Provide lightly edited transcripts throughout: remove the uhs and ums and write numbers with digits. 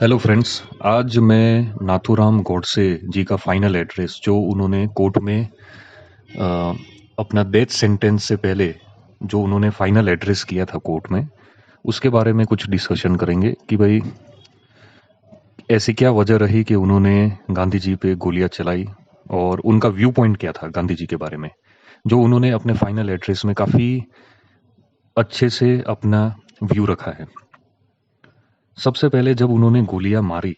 Hello friends. आज मैं नाथूराम गोडसे जी का फाइनल एड्रेस जो उन्होंने कोर्ट में अ, अपना डेथ सेंटेंस से पहले जो उन्होंने फाइनल एड्रेस किया था कोर्ट में, उसके बारे में कुछ डिस्कशन करेंगे कि भाई ऐसी क्या वजह रही कि उन्होंने गांधी जी पे गोलियां चलाई और उनका व्यू पॉइंट क्या था गांधी जी के बारे में, जो उन्होंने अपने फाइनल एड्रेस में काफ़ी अच्छे से अपना व्यू रखा है। सबसे पहले जब उन्होंने गोलियां मारी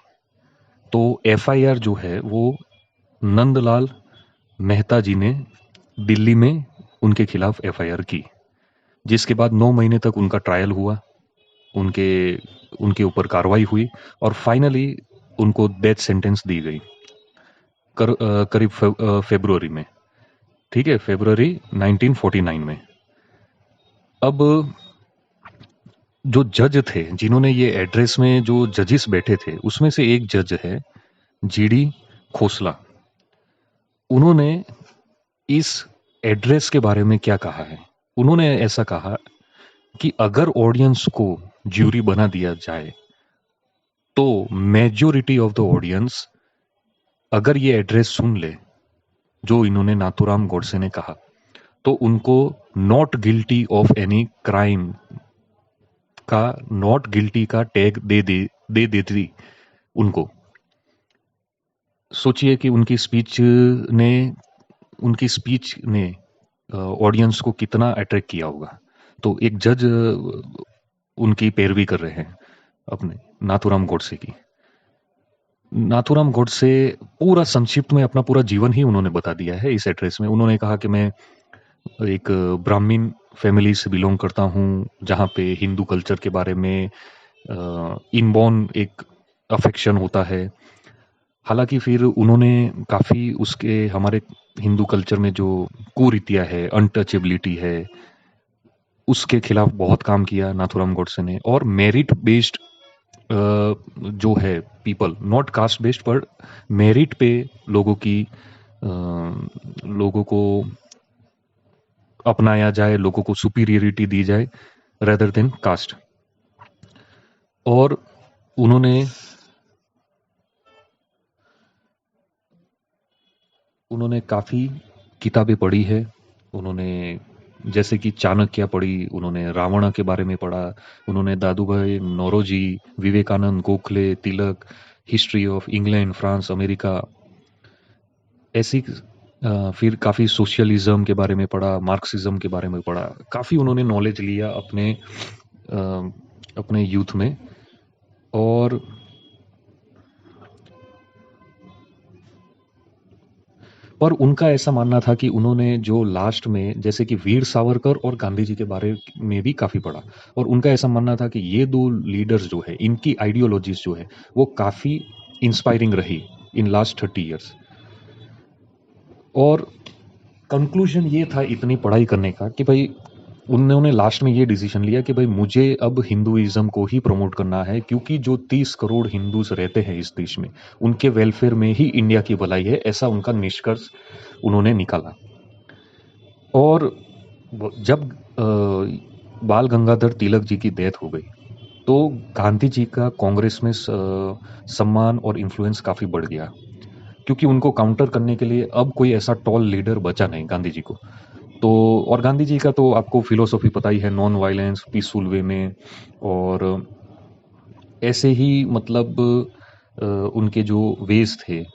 तो एफआईआर जो है वो नंदलाल मेहता जी ने दिल्ली में उनके खिलाफ एफआईआर की, जिसके बाद 9 महीने तक उनका ट्रायल हुआ, उनके उनके ऊपर कार्रवाई हुई और फाइनली उनको डेथ सेंटेंस दी गई करीब फरवरी में। ठीक है, फरवरी 1949 में। अब जो जज थे जिन्होंने ये एड्रेस में जो जजेस बैठे थे उसमें से एक जज है जीडी खोसला। उन्होंने इस एड्रेस के बारे में क्या कहा है? उन्होंने ऐसा कहा कि अगर ऑडियंस को ज्यूरी बना दिया जाए तो मेजोरिटी ऑफ द ऑडियंस अगर ये एड्रेस सुन ले जो इन्होंने नाथूराम गोडसे ने कहा तो उनको not guilty of any crime का नॉट गिल्टी का टैग दे देती उनको। सोचिए कि उनकी स्पीच ने ऑडियंस को कितना अट्रैक्ट किया होगा। तो एक जज उनकी पैरवी कर रहे हैं अपने नाथूराम गोडसे की। नाथूराम गोडसे पूरा संक्षिप्त में अपना पूरा जीवन ही उन्होंने बता दिया है इस एड्रेस में। उन्होंने कहा कि मैं एक ब्राह्मीण फैमिली से बिलोंग करता हूँ, जहाँ पे हिंदू कल्चर के बारे में इनबॉर्न एक अफेक्शन होता है। हालांकि फिर उन्होंने काफ़ी उसके हमारे हिंदू कल्चर में जो कुरीतियाँ है, अनटचेबिलिटी है, उसके खिलाफ बहुत काम किया नाथूराम गोडसे ने। और मेरिट बेस्ड जो है पीपल, नॉट कास्ट बेस्ड पर मेरिट पे लोगों को अपनाया जाए, लोगों को सुपीरियरिटी दी जाए रेदर देन कास्ट। और उन्होंने काफ़ी किताबें पढ़ी है। उन्होंने जैसे कि चाणक्य पढ़ी, उन्होंने रावण के बारे में पढ़ा, उन्होंने Dadabhai Naoroji, Vivekananda, Gokhale, Tilak, history of England, France, America, ऐसी फिर काफ़ी सोशलिज्म के बारे में पढ़ा, मार्क्सिज्म के बारे में पढ़ा। काफ़ी उन्होंने नॉलेज लिया अपने यूथ में। और पर उनका ऐसा मानना था कि उन्होंने जो लास्ट में जैसे कि वीर सावरकर और गांधी जी के बारे में भी काफ़ी पढ़ा, और उनका ऐसा मानना था कि ये दो लीडर्स जो है इनकी आइडियोलॉजीज जो है वो काफ़ी इंस्पायरिंग रही इन लास्ट 30 ईयर्स। और कंक्लूजन ये था इतनी पढ़ाई करने का कि भाई उन्होंने लास्ट में ये डिसीजन लिया कि भाई मुझे अब हिंदुइज्म को ही प्रमोट करना है, क्योंकि जो 30 करोड़ हिंदूज रहते हैं इस देश में उनके वेलफेयर में ही इंडिया की भलाई है, ऐसा उनका निष्कर्ष उन्होंने निकाला। और जब बाल गंगाधर तिलक जी की डेथ हो गई तो गांधी जी का कांग्रेस में सम्मान और इन्फ्लुएंस काफ़ी बढ़ गया, क्योंकि उनको काउंटर करने के लिए अब कोई ऐसा टॉल लीडर बचा नहीं गांधी जी को। तो और गांधी जी का तो आपको फिलोसॉफी पता ही है, नॉन वायलेंस, पीसफुल वे में। और ऐसे ही मतलब उनके जो वेज थे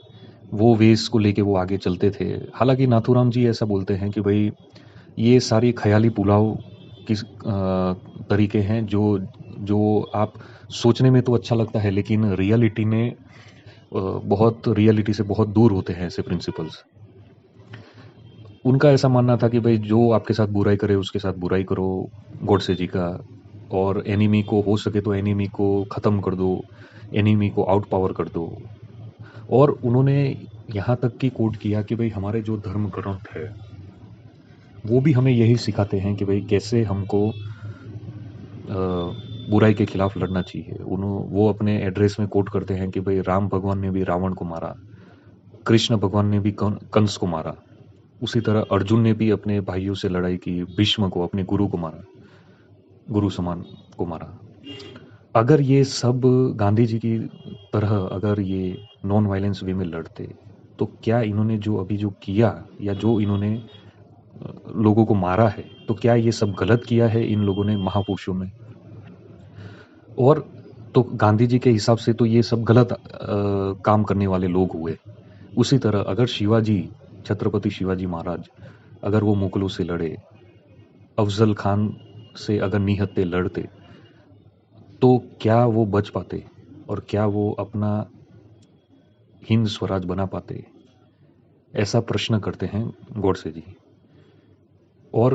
वो वेज को लेके वो आगे चलते थे। हालांकि नाथूराम जी ऐसा बोलते हैं कि भाई ये सारी ख्याली पुलाव किस तरीके हैं जो जो आप सोचने में तो अच्छा लगता है लेकिन रियलिटी से बहुत दूर होते हैं ऐसे प्रिंसिपल्स। उनका ऐसा मानना था कि भाई जो आपके साथ बुराई करे उसके साथ बुराई करो, गोडसे जी का। और एनिमी को हो सके तो एनिमी को ख़त्म कर दो, एनिमी को आउट पावर कर दो। और उन्होंने यहाँ तक की कोट किया कि भाई हमारे जो धर्म ग्रंथ है वो भी हमें यही सिखाते हैं कि भाई कैसे हमको बुराई के खिलाफ लड़ना चाहिए। वो अपने एड्रेस में कोट करते हैं कि भाई राम भगवान ने भी रावण को मारा, कृष्ण भगवान ने भी कंस को मारा, उसी तरह अर्जुन ने भी अपने भाइयों से लड़ाई की, भीष्म को, अपने गुरु को मारा, गुरु समान को मारा। अगर ये सब गांधी जी की तरह अगर ये नॉन वायलेंस वे में लड़ते, तो क्या इन्होंने जो अभी जो किया या जो इन्होंने लोगों को मारा है, तो क्या ये सब गलत किया है इन लोगों ने महापुरुषों में? और तो गांधी जी के हिसाब से तो ये सब गलत काम करने वाले लोग हुए। उसी तरह अगर शिवाजी, छत्रपति शिवाजी महाराज, अगर वो मुगलों से लड़े, अफजल खान से अगर निहत्थे लड़ते, तो क्या वो बच पाते और क्या वो अपना हिंद स्वराज बना पाते? ऐसा प्रश्न करते हैं गोडसे जी। और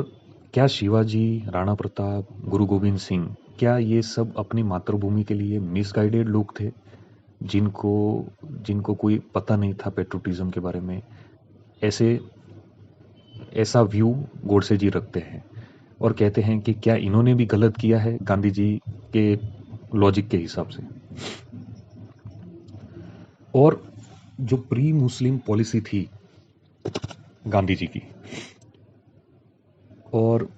क्या शिवाजी, राणा प्रताप, गुरु गोविंद सिंह, क्या ये सब अपनी मातृभूमि के लिए मिसगाइडेड लोग थे, जिनको जिनको कोई पता नहीं था पेट्रोटिज्म के बारे में? ऐसे ऐसा व्यू गोडसे जी रखते हैं और कहते हैं कि क्या इन्होंने भी गलत किया है गांधी जी के लॉजिक के हिसाब से? और जो प्री मुस्लिम पॉलिसी थी गांधी जी की, और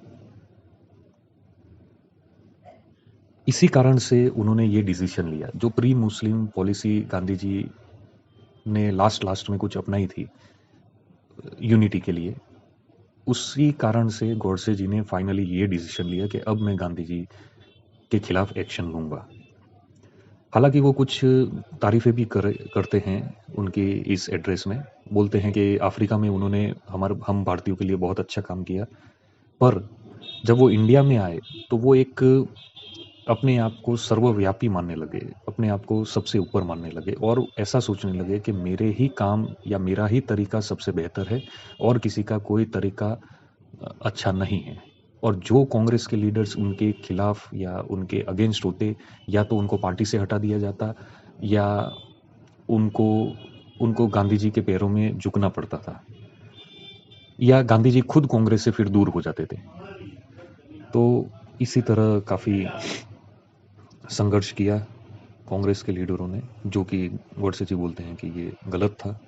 इसी कारण से उन्होंने ये डिसीजन लिया, जो प्री मुस्लिम पॉलिसी गांधी जी ने लास्ट में कुछ अपनाई थी यूनिटी के लिए, उसी कारण से गोडसे जी ने फाइनली ये डिसीजन लिया कि अब मैं गांधी जी के खिलाफ एक्शन लूंगा। हालांकि वो कुछ तारीफें भी करते हैं उनकी इस एड्रेस में, बोलते हैं कि अफ्रीका में उन्होंने हम भारतीयों के लिए बहुत अच्छा काम किया, पर जब वो इंडिया में आए तो वो एक अपने आप को सर्वव्यापी मानने लगे, अपने आप को सबसे ऊपर मानने लगे और ऐसा सोचने लगे कि मेरे ही काम या मेरा ही तरीका सबसे बेहतर है और किसी का कोई तरीका अच्छा नहीं है। और जो कांग्रेस के लीडर्स उनके खिलाफ या उनके अगेंस्ट होते, या तो उनको पार्टी से हटा दिया जाता या उनको उनको गांधी जी के पैरों में झुकना पड़ता था, या गांधी जी खुद कांग्रेस से फिर दूर हो जाते थे। तो इसी तरह काफ़ी संघर्ष किया कांग्रेस के लीडरों ने, जो कि गोडसे जी बोलते हैं कि ये गलत था।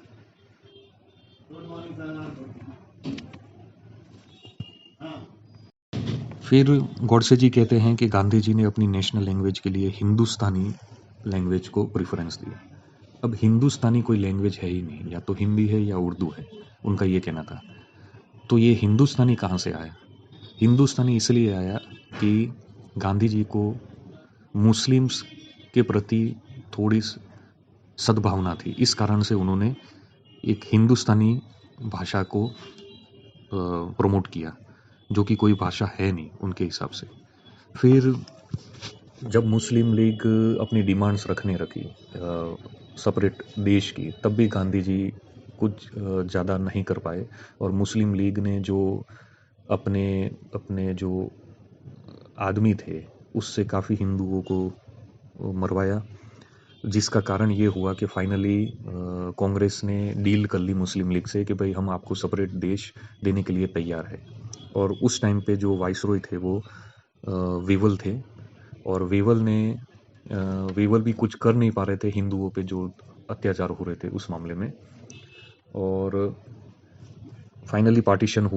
फिर गोडसे जी कहते हैं कि गांधी जी ने अपनी नेशनल लैंग्वेज के लिए हिंदुस्तानी लैंग्वेज को प्रेफरेंस दिया। अब हिंदुस्तानी कोई लैंग्वेज है ही नहीं, या तो हिंदी है या उर्दू है, उनका ये कहना था। तो ये हिंदुस्तानी कहाँ से आया? हिंदुस्तानी इसलिए आया कि गांधी जी को मुस्लिम्स के प्रति थोड़ी सद्भावना थी, इस कारण से उन्होंने एक हिंदुस्तानी भाषा को प्रमोट किया, जो कि कोई भाषा है नहीं उनके हिसाब से। फिर जब मुस्लिम लीग अपनी डिमांड्स रखने रखी सेपरेट देश की, तब भी गांधी जी कुछ ज़्यादा नहीं कर पाए, और मुस्लिम लीग ने जो अपने अपने जो आदमी थे उससे काफ़ी हिंदुओं को मरवाया, जिसका कारण ये हुआ कि फाइनली कांग्रेस ने डील कर ली मुस्लिम लीग से कि भाई हम आपको सेपरेट देश देने के लिए तैयार है। और उस टाइम पे जो वाइसरॉय थे वो वेवल थे, और वेवल भी कुछ कर नहीं पा रहे थे हिंदुओं पे जो अत्याचार हो रहे थे उस मामले में। और फाइनली पार्टीशन हुआ।